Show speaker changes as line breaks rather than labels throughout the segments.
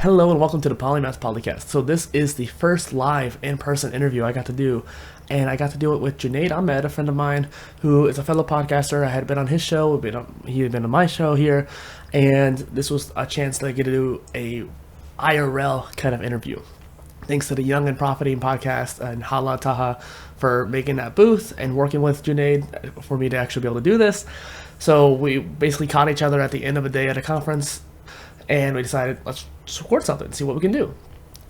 Hello and welcome to the POLYCASTS. So this is the first live in-person interview I got to do, and I got to do it with Junaid Ahmed, a friend of mine who is a fellow podcaster. I had been on his show, he had been on my show here, and this was a chance to get to do a IRL kind of interview. Thanks to the Young and Profiting podcast and Hala Taha for making that booth and working with Junaid for me to actually be able to do this. So we basically caught each other at the end of a day at a conference, and we decided, let's record something, see what we can do.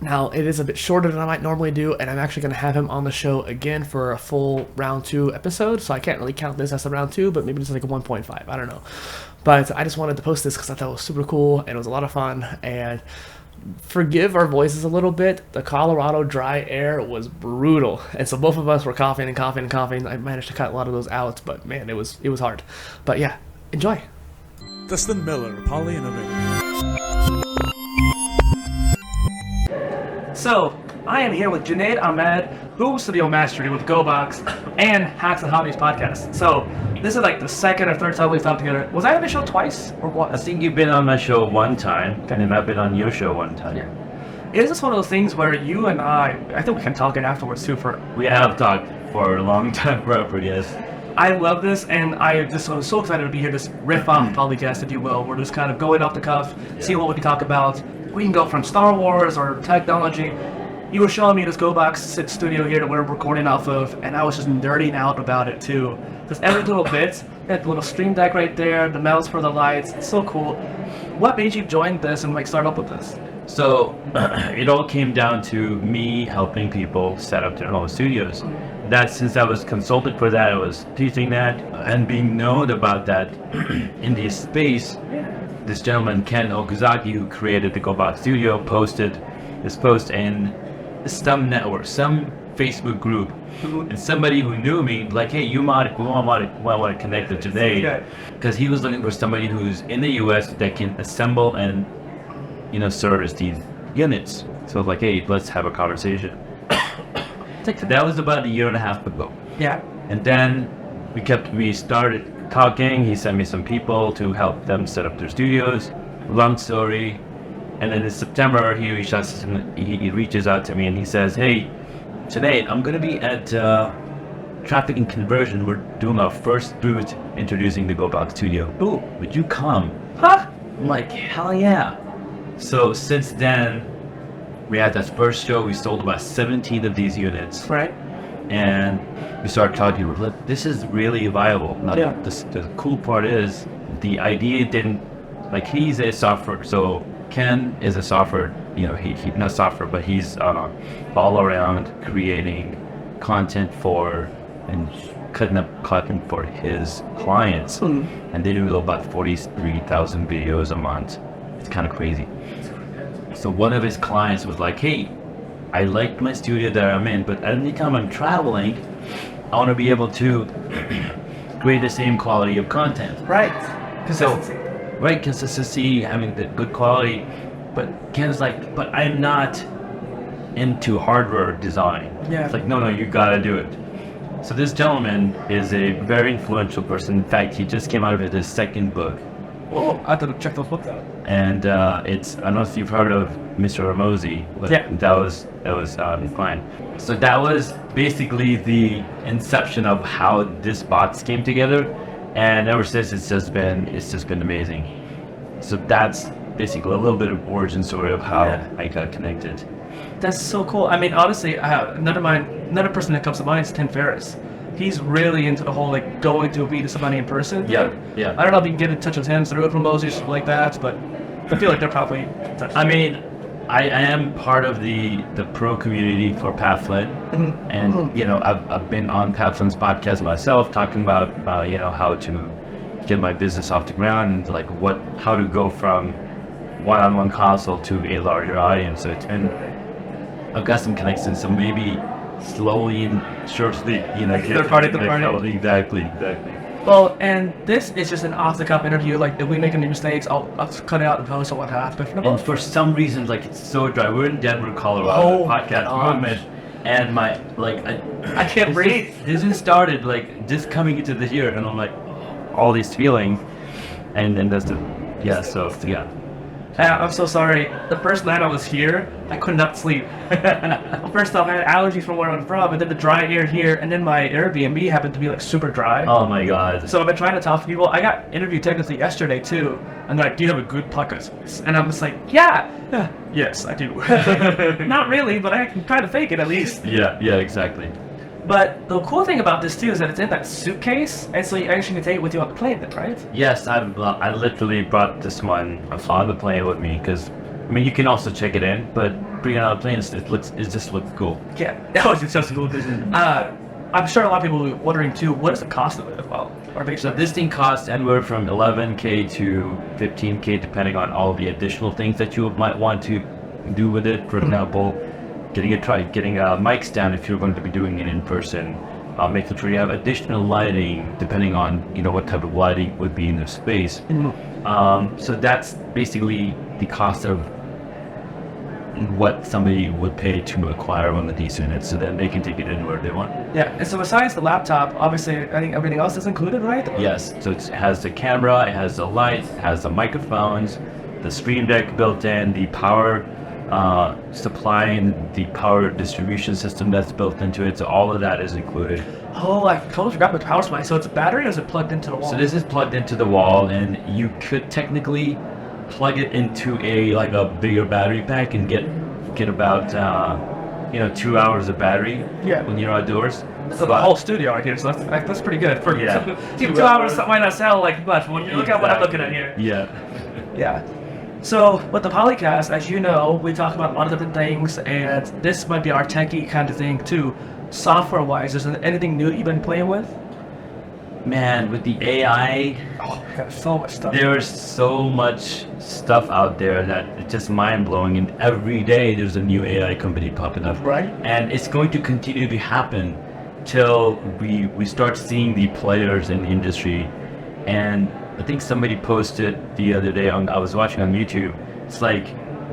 Now, it is a bit shorter than I might normally do, and I'm actually going to have him on the show again for a full round 2 episode, so I can't really count this as a round 2, but maybe it's like a 1.5, I don't know. But I just wanted to post this because I thought it was super cool, and it was a lot of fun, and forgive our voices a little bit. The Colorado dry air was brutal, and so both of us were coughing. I managed to cut a lot of those out, but man, it was hard. But yeah, enjoy.
Dustin Miller, Poly Innovator.
So, I am here with Junaid Ahmed, who's Studio Mastery with GoBox and Hacks and Hobbies podcast. So, this is like the second or third time we've talked together. Was I on the show twice, or what?
I think you've been on my show one time, and I've been on your show one time.
Yeah. Is this one of those things where you and I think we can talk it afterwards too
We have talked for a long time forever, yes.
I love this, and I'm so excited to be here, this riff off POLYCASTS, if you will. We're just kind of going off the cuff, see what we can talk about. We can go from Star Wars or technology. You were showing me this GoBox Studio here that we're recording off of, and I was just nerding out about it too. Just every little bit, that little stream deck right there, the mouse for the lights, it's so cool. What made you join this and start up with this?
So, it all came down to me helping people set up their own studios. That since I was consulted for that, I was teaching that, and being known about that in this space, this gentleman, Ken Okazaki, who created the GoBox Studio, posted this post in some network, some Facebook group, and somebody who knew me, like, hey, we want to connect with today, because he was looking for somebody who's in the US that can assemble and, service these units. So I was like, hey, let's have a conversation. That was about a year and a half ago.
Yeah.
And then we started talking. He sent me some people to help them set up their studios. Long story. And then in September, he reaches out to me and he says, hey, today I'm going to be at Traffic and Conversion. We're doing our first booth introducing the GoBox Studio. Ooh, would you come?
Huh?
I'm like, hell yeah. So since then, we had that first show. We sold about 17 of these units.
Right. And
we started talking, look, this is really viable. Now, the cool part is, the idea didn't, he's a software, so Ken is a software, he not software, but he's all around creating content for and cutting up content for his clients. And they do about 43,000 videos a month. It's kind of crazy. So one of his clients was like, hey, I like my studio that I'm in, but anytime I'm traveling, I want to be able to create the same quality of content.
Right.
Consistency, having the good quality. But Ken's like, but I'm not into hardware design.
Yeah.
It's like, no, you gotta do it. So this gentleman is a very influential person. In fact, he just came out of his second book.
Oh, I have to check those books out.
And I don't know if you've heard of Mr. Ramosi, but that was fine. So that was basically the inception of how this box came together, and ever since it's just been amazing. So that's basically a little bit of origin story of how I got connected.
That's so cool. I mean, honestly, another person that comes to mind is Tim Ferriss. He's really into the whole going to meet somebody in person.
Yeah.
I don't know if you can get in touch with him through Repurposed or something like that, but I feel like they're probably.
I mean, I am part of the pro community for Pathfled, and I've been on Pathfled's podcast myself, talking about how to get my business off the ground and how to go from one-on-one consult to a larger audience. So I've got some connections, so maybe slowly and surely,
Third party.
Exactly.
Well, and this is just an off-the-cuff interview. If we make any mistakes, I'll cut it out and post or whatnot. But
and for some reason, it's so dry. We're in Denver, Colorado, podcast movement, and I can't breathe. This just started just coming into this year, and I'm all these feeling, and then that's the so.
I'm so sorry. The first night I was here, I could not sleep. First off, I had allergies from where I'm from, and then the dry air here, and then my Airbnb happened to be like super dry.
Oh my god.
So I've been trying to talk to people. I got interviewed technically yesterday too, and they're like, "Do you have a good podcast voice?" And I'm just like, "Yeah, yes, I do." Not really, but I can try to fake it at least.
Yeah, exactly.
But the cool thing about this too is that it's in that suitcase, and so you actually can take it with you on the plane then, right?
Yes, I literally brought this one on the plane with me because, I mean, you can also check it in, but bringing it on the plane, it just looks cool.
Yeah, that was just cool. I'm sure a lot of people are wondering too, what is the cost of it as well?
So this thing costs anywhere from 11K to 15K, depending on all the additional things that you might want to do with it. For example, getting a mic stand if you're going to be doing it in person, making sure you have additional lighting depending on what type of lighting would be in the space. So that's basically the cost of what somebody would pay to acquire one of these units, so then they can take it anywhere they want.
Yeah, and so besides the laptop, obviously I think everything else is included, right?
Yes, so it has the camera, it has the light, it has the microphones, the Stream Deck built in, the power supply and the power distribution system that's built into it, so all of that is included.
Oh, I totally forgot about the power supply. So it's a battery or is it plugged into the wall?
So this is plugged into the wall, and you could technically plug it into a bigger battery pack and get about 2 hours of battery when you're outdoors.
So the whole studio right here, so that's pretty good. For 2 hours might not sound like much, but look at what I'm looking at here. Yeah. So with the POLYCASTS, as you know, we talk about a lot of different things, and this might be our techie kind of thing too. Software-wise, is there anything new you've been playing with?
Man, with the AI,
got so much stuff.
There's so much stuff out there that it's just mind-blowing, and every day there's a new AI company popping up.
Right.
And it's going to continue to happen till we start seeing the players in the industry. And I think somebody posted the other day, I was watching on YouTube, it's like,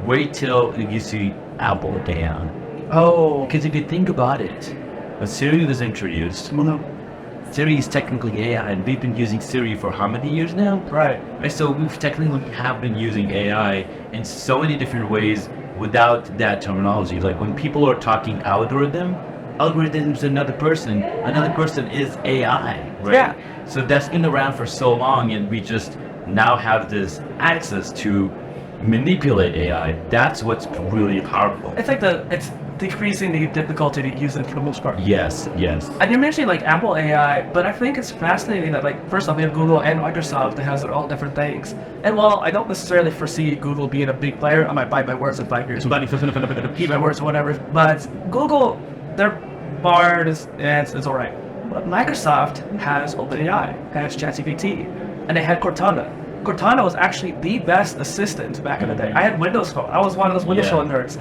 wait till you see Apple down.
Oh.
Because if you think about it, when Siri was introduced, Siri is technically AI, and we've been using Siri for how many years now?
Right.
And so we've technically have been using AI in so many different ways without that terminology. Like when people are talking algorithm is another person is AI, right?
Yeah.
So that's been around for so long, and we just now have this access to manipulate AI. That's what's really powerful.
It's like it's decreasing the difficulty to use it for the most part.
Yes.
And you're mentioning like Apple AI, but I think it's fascinating that first off we have Google and Microsoft that has all different things. And while I don't necessarily foresee Google being a big player, I might bite my words in 5 years, but keep my words or whatever. But Google, their bar is alright. But Microsoft has OpenAI, has ChatGPT, and they had Cortana. Cortana was actually the best assistant back in the day. I had Windows Phone. I was one of those Windows Phone nerds.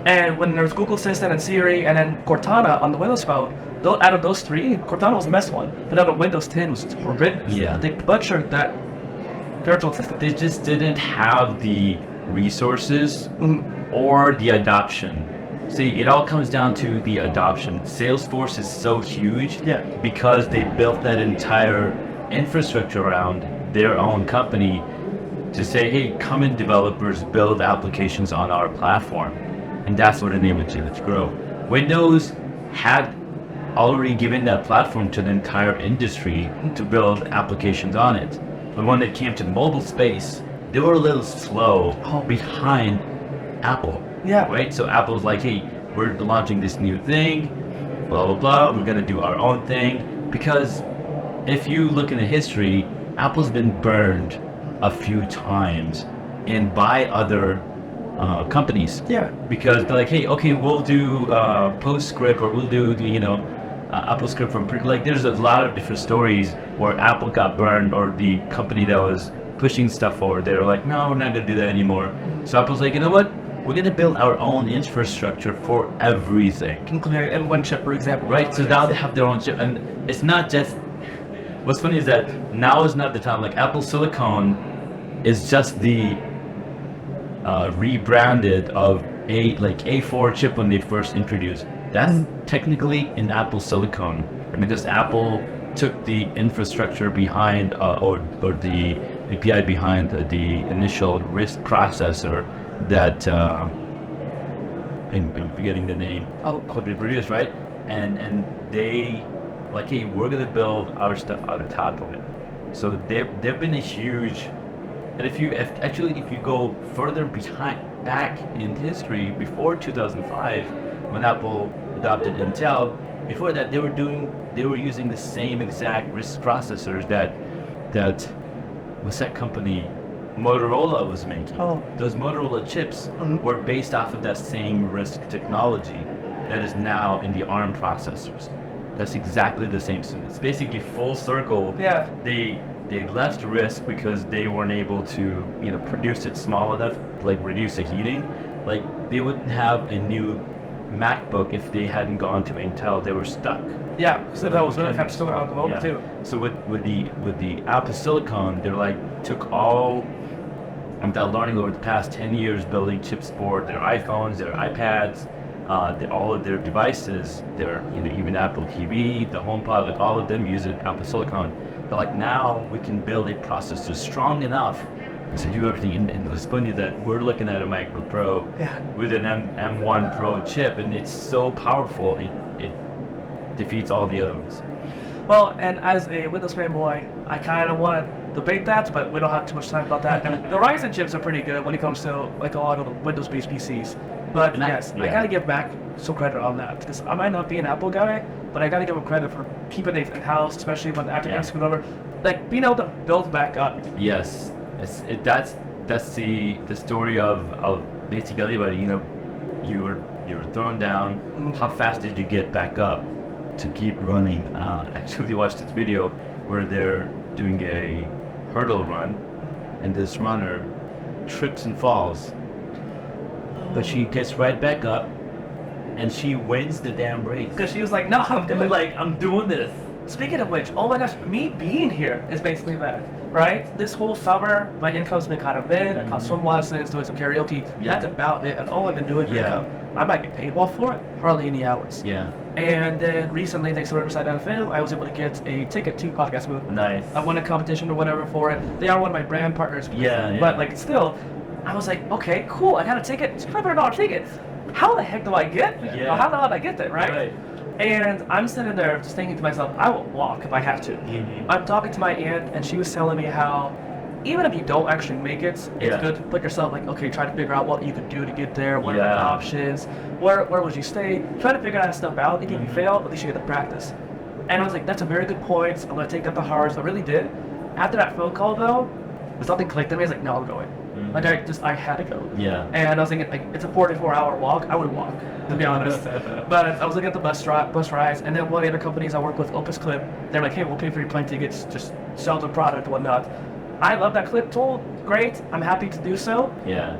And when there was Google Assistant and Siri and then Cortana on the Windows Phone, out of those three, Cortana was the best one. But out of Windows 10 was just horrendous.
Yeah.
They butchered that virtual assistant.
They just didn't have the resources or the adoption. See, it all comes down to the adoption. Salesforce is so huge because they built that entire infrastructure around their own company to say, hey, come in developers, build applications on our platform. And that's what enabled it to grow. Windows had already given that platform to the entire industry to build applications on it. But when it came to mobile space, they were a little slow behind Apple.
Yeah.
Right? So Apple's like, hey, we're launching this new thing, blah, blah, blah. We're going to do our own thing. Because if you look into history, Apple's been burned a few times and by other companies.
Yeah.
Because they're like, hey, okay, we'll do PostScript, or we'll do AppleScript from there's a lot of different stories where Apple got burned, or the company that was pushing stuff forward, they were like, no, we're not gonna do that anymore. So Apple's like, you know what? We're gonna build our own infrastructure for everything.
And one chip, for example.
Right. So now they have their own chip, and it's not just. What's funny is that now is not the time. Like Apple Silicon is just the rebranded of A4 chip when they first introduced. That's technically an Apple Silicon, because Apple took the infrastructure behind or the API behind the initial RISC processor that I'm forgetting the name. Called Repurposed, right? And they like, hey, we're gonna build our stuff out of top of it. So they've been a huge. And if you go further back in history, before 2005, when Apple adopted Intel, before that they were using the same exact RISC processors that what's that company Motorola was making. Those Motorola chips were based off of that same RISC technology that is now in the ARM processors. That's exactly the same. So it's basically full circle.
Yeah.
They left RISC because they weren't able to, produce it small enough, like reduce the heating. Like they wouldn't have a new MacBook if they hadn't gone to Intel. They were stuck.
Yeah, so that was really kind of still out the moment too.
So with the Opus silicon, they're like took all that learning over the past 10 years building chips for their iPhones, their iPads, all of their devices, their even Apple TV, the HomePod, like all of them use Apple silicon. But like now we can build a processor strong enough to do everything. And it's funny that we're looking at a MacBook Pro with an M1 Pro chip, and it's so powerful it defeats all the other ones.
Well, and as a Windows fanboy, I kind of want to debate that, but we don't have too much time about that. And the Ryzen chips are pretty good when it comes to like a lot of the Windows-based PCs. But I gotta give Mac some credit on that, because I might not be an Apple guy, but I gotta give them credit for keeping it in-house, especially when after things come over, like being able to build back up.
Yes, that's the story of basically anybody. You were thrown down. How fast did you get back up to keep running? Actually watched this video where they're doing a hurdle run, and this runner trips and falls, but she gets right back up, and she wins the damn race.
Because she was like, no, I'm doing this. Speaking of which, oh my gosh, me being here is basically that, right? This whole summer, my income's been kind of mid. I taught swim lessons, doing some karaoke. That's about it. And all I've been doing for income. I might get paid well for it, hardly any hours.
Yeah.
And then recently, thanks to Riverside NFL, I was able to get a ticket to Podcast Move.
Nice.
I won a competition or whatever for it. They are one of my brand partners.
Yeah.
But like still, I was like, okay, cool. I got a ticket. It's $500 ticket. How the heck do I get there?
Yeah.
How the hell did I get there, right? And I'm sitting there just thinking to myself, I will walk if I have to. I'm talking to my aunt, and she was telling me how even if you don't actually make it, it's good to put yourself like, okay, try to figure out what you could do to get there, what are the options, where would you stay, try to figure that stuff out. Even if you fail, at least you get the practice. And I was like, that's a very good point. I'm going to take that to heart. So I really did. After that phone call, though, something clicked in me. I was like, no, I'm going. Like I had to go.
Yeah.
And I was thinking, like, it's a 44-hour walk. I would walk, to be honest. But I was looking at the bus rides, and then one of the other companies I work with, Opus Clip, they're like, hey, we'll pay for your plane tickets, just sell the product and whatnot. I love that Clip tool. Great. I'm happy to do so.
Yeah.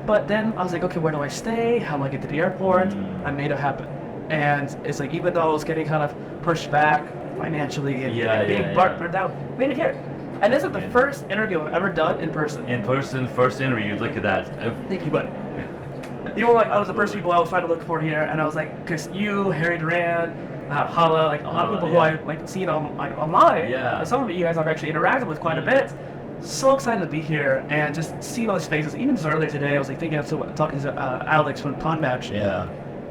But then I was like, okay, where do I stay? How do I get to the airport? I made it happen. And it's like, even though I was getting kind of pushed back financially and being burnt out, made it here. And this is the first interview I've ever done in person.
In person, first interview. Look at that.
Thank you, buddy. You were like, I was the first people I was trying to look for here, and I was like, because you, Harry Duran, Hala, like a lot of people who I've like seen online.
Yeah.
And some of you guys I've actually interacted with quite a bit. So excited to be here and just see all these faces. Even just earlier today, I was like thinking of talking to Alex from Pond Match.
Yeah.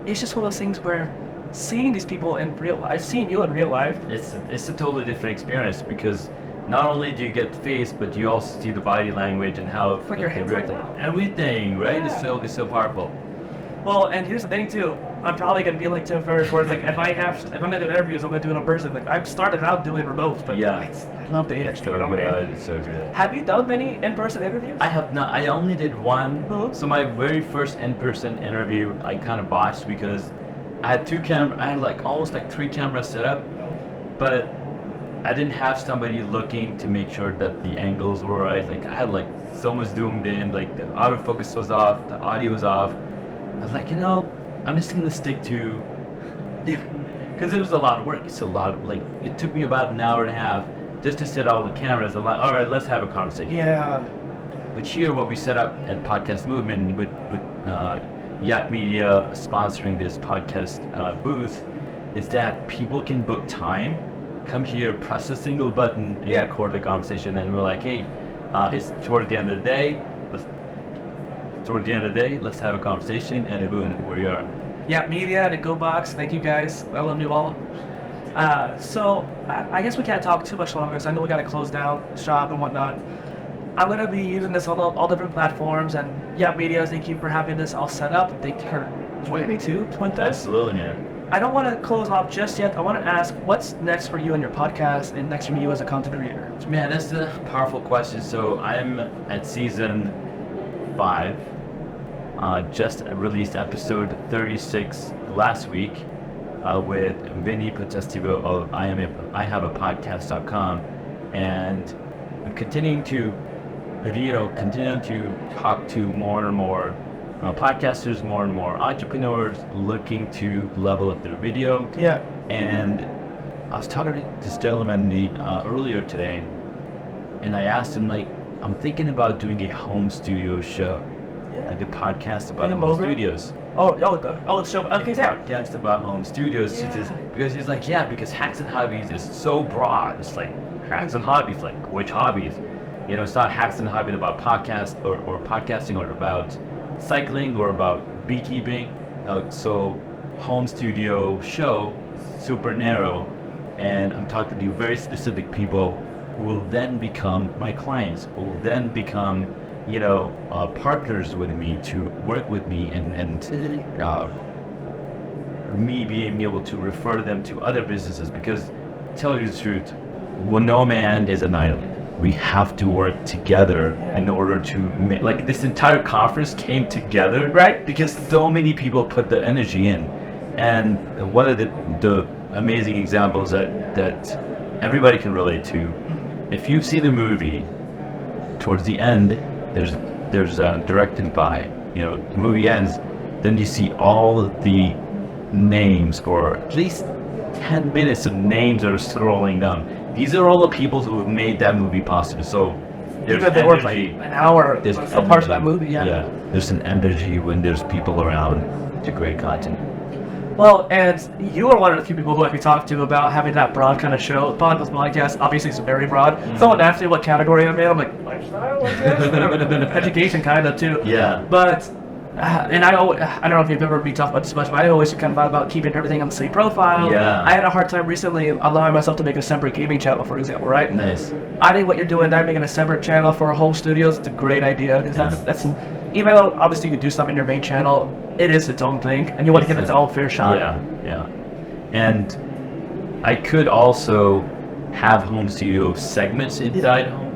It's just one of those things where seeing these people in real life, seeing you in real life.
It's a totally different experience, because not only do you get the face, but you also see the body language and how
like your hands like
everything, right?
Yeah.
It's so powerful.
Well, and here's the thing too. I'm probably gonna be like Tim Ferriss, where it's like if I'm gonna do interviews, I'm gonna do it in person. Like I've started out doing remote, but I love the extra.
It's so good.
Have you done many in-person interviews?
I have not. I only did one. So my very first in-person interview, I kind of botched because I had I had like almost like 3 cameras set up, but I didn't have somebody looking to make sure that the angles were right. Like I had like so much zoomed in, like the autofocus was off, the audio was off. I was like, I'm just gonna stick to, because it was a lot of work. It's a lot of it took me about an hour and a half just to set all the cameras. I'm like, all right, let's have a conversation.
Yeah.
But here, what we set up at Podcast Movement with Yak Media sponsoring this podcast booth is that people can book time, come here, press a single button, and record the conversation. And we're like, hey, It's toward the end of the day. Let's have a conversation, and boom, where you are.
Yeah, media and GoBox. Thank you guys. I love you all. So I guess we can't talk too much longer, because I know we got to close down shop and whatnot. I'm going to be using this on all different platforms, and yeah, media, thank you for having this all set up. Thank you for joining me too.
Absolutely, man.
I don't want to close off just yet. I want to ask, what's next for you and your podcast, and next for you as a content creator?
Man, that's a powerful question. So I'm at season 5. Just released episode 36 last week with Vinny Potestivo of ihaveapodcast.com, and I'm continuing to talk to more and more podcasters, more and more entrepreneurs looking to level up their video.
Yeah.
And I was talking to this gentleman earlier today, and I asked him, like, I'm thinking about doing a home studio show. Like a podcast about home studios.
Oh, so okay, yeah.
Podcast about home studios. Because he's like, because Hacks and Hobbies is so broad. It's like Hacks and Hobbies, like which hobbies? It's not Hacks and Hobbies about podcast or podcasting, or about cycling, or about beekeeping. So home studio show, super narrow, and I'm talking to very specific people who will then become my clients, who will then become partners with me to work with me, and me being able to refer them to other businesses. Because, tell you the truth, no man is an island. We have to work together in order to make, like, this entire conference came together, right? Because so many people put the energy in. And one of the amazing examples that everybody can relate to, if you see the movie, towards the end, there's directed by, the movie ends, then you see all of the names, or at least 10 minutes of names that are scrolling down. These are all the people who have made that movie possible. So there's
even they work like an hour for parts of that movie. Yeah,
there's an energy when there's people around to create content.
Well, and you are one of the few people who I could talk to about having that broad kind of show. Podcast, obviously, it's very broad. Someone asked me what category I'm in. I'm like, lifestyle, I guess. Education, kind of, too.
Yeah.
But, and I don't know if you've ever been talked about this much, but I always kind of thought about keeping everything on the same profile.
Yeah.
I had a hard time recently allowing myself to make a separate gaming channel, for example, right?
Nice.
I think what you're doing there, making a separate channel for home studios, it's a great idea. Because that's even though obviously you can do stuff in your main channel, it is its own thing, and you want to give it its own fair shot.
Yeah. And I could also have home studio segments inside home.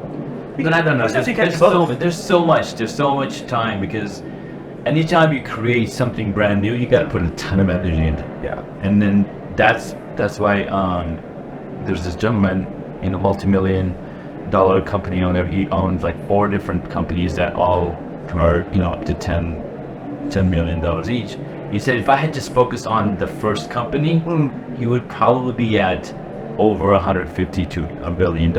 But I don't know. There's so much time, because anytime you create something brand new, you got to put a ton of energy into it.
Yeah.
And then that's why there's this gentleman in a multi-million-dollar company owner. He owns like 4 different companies that all are up to $10 million each. He said if I had just focused on the first company, he would probably be at over $150 to $1 billion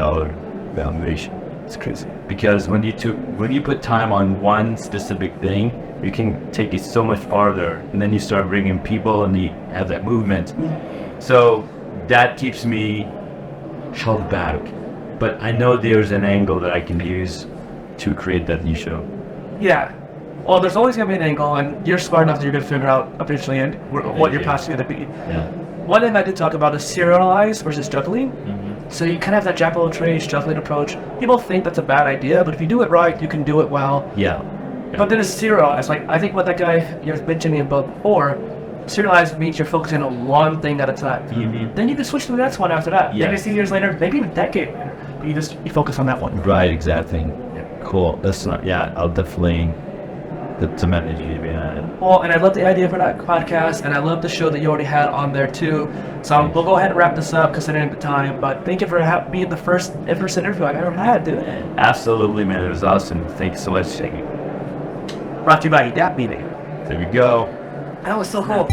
valuation.
It's crazy.
Because when you put time on one specific thing, you can take it so much farther, and then you start bringing people, and you have that movement. So that keeps me held back. But I know there's an angle that I can use to create that new show.
Yeah. Well, there's always going to be an angle, and you're smart enough that you're going to figure out eventually what your passion is going to be.
Yeah.
One thing I did talk about is serialized versus juggling. So you kind of have that jack of all trades, juggling approach. People think that's a bad idea, but if you do it right, you can do it well.
Yeah.
But then it's serialized. Like, I think what that guy you're mentioning about before, serialized means you're focusing on one thing at a time. Then you can switch to the next one after that.
Yes.
Maybe a few years later, maybe even a decade later. But you focus on that one.
Right, exactly. Cool. I'll definitely put some energy behind it.
Well, and I love the idea for that podcast, and I love the show that you already had on there too. So we'll go ahead and wrap this up considering the time. But thank you for being the first in-person interview I've ever had, dude.
Absolutely, man. It was awesome. Thank you so much.
Brought to you by that meeting.
There we go.
That was so cool.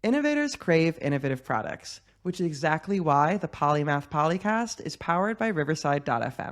Innovators crave innovative products, which is exactly why the Polymath Polycast is powered by Riverside.fm.